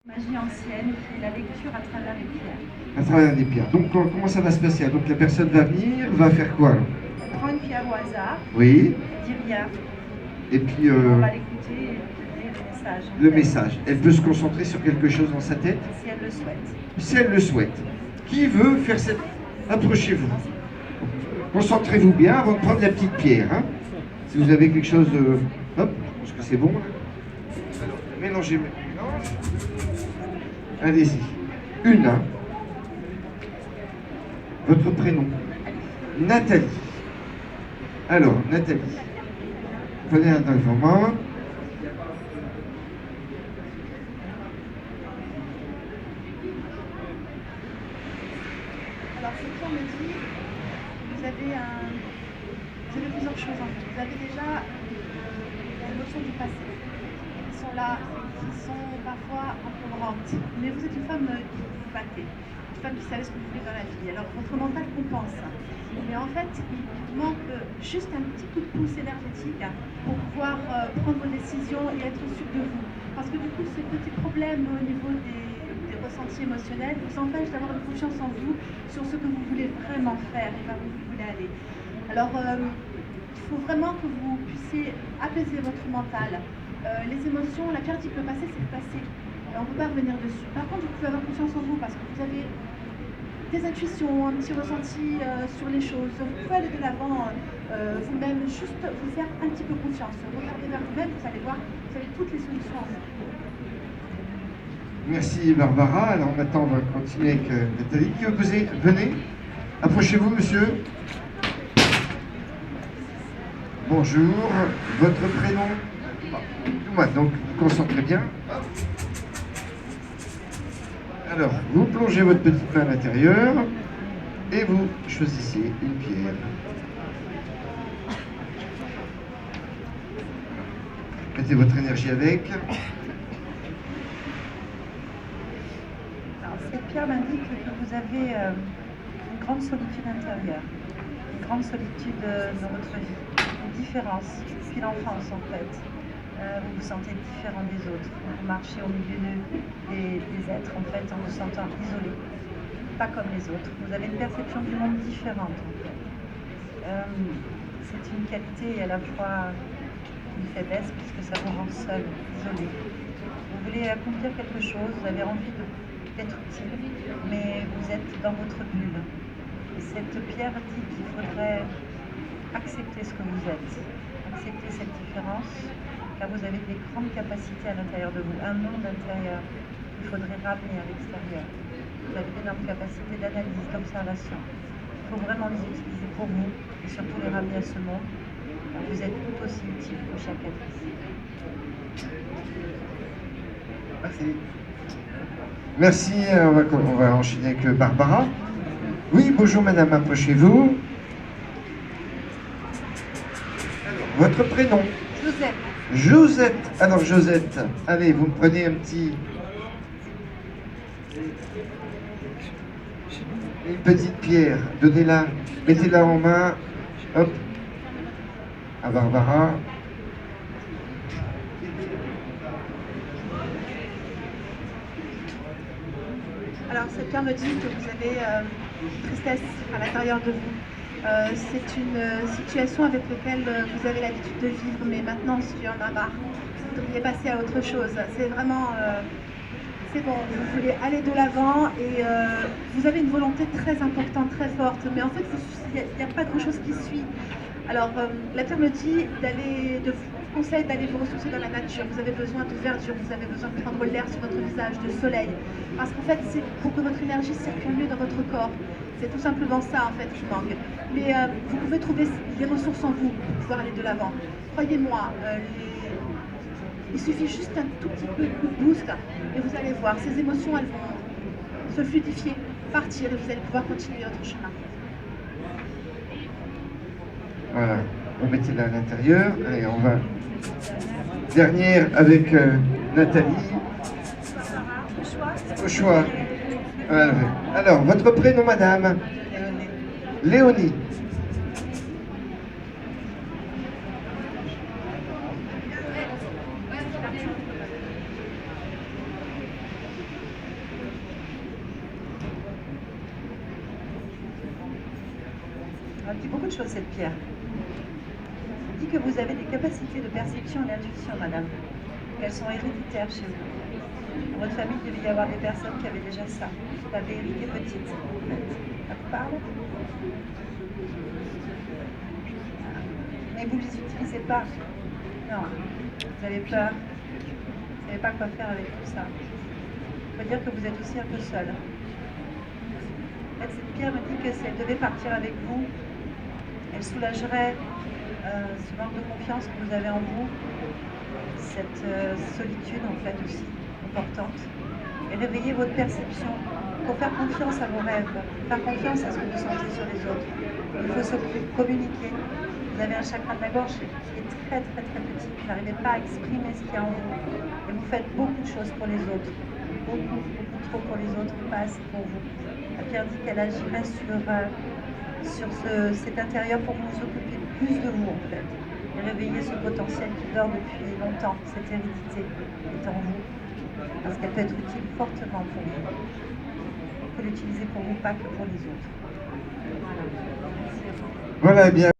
Magie ancienne et la lecture à travers les pierres. À travers des pierres. Donc comment ça va se passer? Donc la personne va venir, va faire quoi? On prend une pierre au hasard, Oui. dit rien, Et puis on va l'écouter et lire le message. le message. Elle peut se concentrer sur quelque chose dans sa tête? Si elle le souhaite. Si elle le souhaite. Qui veut faire cette... Approchez-vous. Concentrez-vous bien avant de prendre la petite pierre. Hein. Si vous avez quelque chose... Hop, je pense que c'est bon. Alors, mélangez. Allez-y. Une. Hein. Votre prénom? Nathalie. Alors, Nathalie. Prenez un dans vos mains. Alors, ce qui me dit, vous avez plusieurs choses en fait. Vous avez déjà les émotions du passé qui sont là, qui sont parfois encombrantes. Mais vous êtes une femme qui vous battez, une femme qui savait ce que vous voulez dans la vie. Alors, votre mental compense. Mais en fait, il vous manque juste un petit coup de pouce énergétique pour pouvoir prendre vos décisions et être sûr de vous. Parce que du coup, ces petits problèmes au niveau des ressentis émotionnels vous empêchent d'avoir une confiance en vous sur ce que vous voulez vraiment faire et vers où vous voulez aller. Alors, il faut vraiment que vous puissiez apaiser votre mental. Les émotions, la pierre qui peut passer, c'est le passé. On ne peut pas revenir dessus. Par contre, vous pouvez avoir confiance en vous parce que vous avez des intuitions, un petit ressenti sur les choses. Vous pouvez aller de l'avant vous-même, juste vous faire un petit peu confiance. Regardez vers vous-même, vous allez voir, vous avez toutes les solutions en vous. Merci Barbara. Alors maintenant, on va continuer avec Nathalie. Qui veut poser? Venez. Approchez-vous, monsieur. Bonjour. Votre prénom? Moi, donc, vous concentrez bien. Alors, vous plongez votre petite main à l'intérieur et vous choisissez une pierre. Mettez votre énergie avec. Alors, cette pierre m'indique que vous avez une grande solitude intérieure, une grande solitude dans votre vie, une différence depuis l'enfance en fait. Vous vous sentez différent des autres, vous marchez au milieu des êtres en fait en vous sentant isolé, pas comme les autres. Vous avez une perception du monde différente en fait. C'est une qualité et à la fois une faiblesse puisque ça vous rend seul, isolé. Vous voulez accomplir quelque chose, vous avez envie d'être utile, mais vous êtes dans votre bulle. Et cette pierre dit qu'il faudrait accepter ce que vous êtes, accepter cette différence, car vous avez des grandes capacités à l'intérieur de vous, un monde intérieur qu'il faudrait ramener à l'extérieur. Vous avez d'énormes capacités d'analyse, d'observation. Il faut vraiment les utiliser pour vous et surtout les ramener à ce monde, car vous êtes tout aussi utile que chaque être ici. Merci. Merci, on va enchaîner avec Barbara. Oui, bonjour madame, approchez-vous. Votre prénom? Josette. Josette. Alors Josette, allez, vous me prenez un petit... Une petite pierre, donnez-la, mettez-la en main, hop, à Barbara. Alors cette pierre me dit que vous avez une tristesse à l'intérieur de vous. C'est une situation avec laquelle vous avez l'habitude de vivre, mais maintenant il y en a marre. Vous devriez passer à autre chose. C'est vraiment... c'est bon, vous voulez aller de l'avant et vous avez une volonté très importante, très forte, mais en fait il n'y a pas grand-chose qui suit. Alors la pierre me dit de vous conseille d'aller vous ressourcer dans la nature. Vous avez besoin de verdure, vous avez besoin de prendre l'air sur votre visage, de soleil. Parce qu'en fait, c'est pour que votre énergie circule mieux dans votre corps. C'est tout simplement ça en fait qui manque. Mais vous pouvez trouver des ressources en vous pour pouvoir aller de l'avant. Croyez-moi, il suffit juste un tout petit peu de boost et vous allez voir, ces émotions elles vont se fluidifier, partir et vous allez pouvoir continuer votre chemin. Voilà, on mettait là à l'intérieur. Allez, on va... Dernière avec Nathalie. Au choix. Voilà. Alors, votre prénom, madame? Léonie. Elle dit beaucoup de choses, cette pierre. Elle dit que vous avez des capacités de perception et d'intuition, madame. Qu'elles sont héréditaires chez vous. Dans votre famille, il devait y avoir des personnes qui avaient déjà ça. Vous l'avez hérité petite, en fait. Ça vous parle? Mais vous ne les utilisez pas. Non. Vous avez peur. Vous ne savez pas quoi faire avec tout ça. Ça veut dire que vous êtes aussi un peu seul. En fait, cette pierre me dit que si elle devait partir avec vous, elle soulagerait ce manque de confiance que vous avez en vous, cette solitude en fait aussi importante, et réveiller votre perception pour faire confiance à vos rêves, faire confiance à ce que vous sentez sur les autres. Il faut se communiquer. Vous avez un chakra de la gorge qui est très très très petit, vous n'arrivez pas à exprimer ce qu'il y a en vous, et vous faites beaucoup de choses pour les autres, beaucoup trop pour les autres, pas assez pour vous. La pierre dit qu'elle agirait sur cet intérieur pour que vous vous occupiez plus de vous en fait, et réveiller ce potentiel qui dort depuis longtemps, cette hérédité est en vous, parce qu'elle peut être utile fortement pour vous. Il faut l'utiliser pour vous, pas que pour les autres. Voilà. Merci à vous. Voilà, eh bien.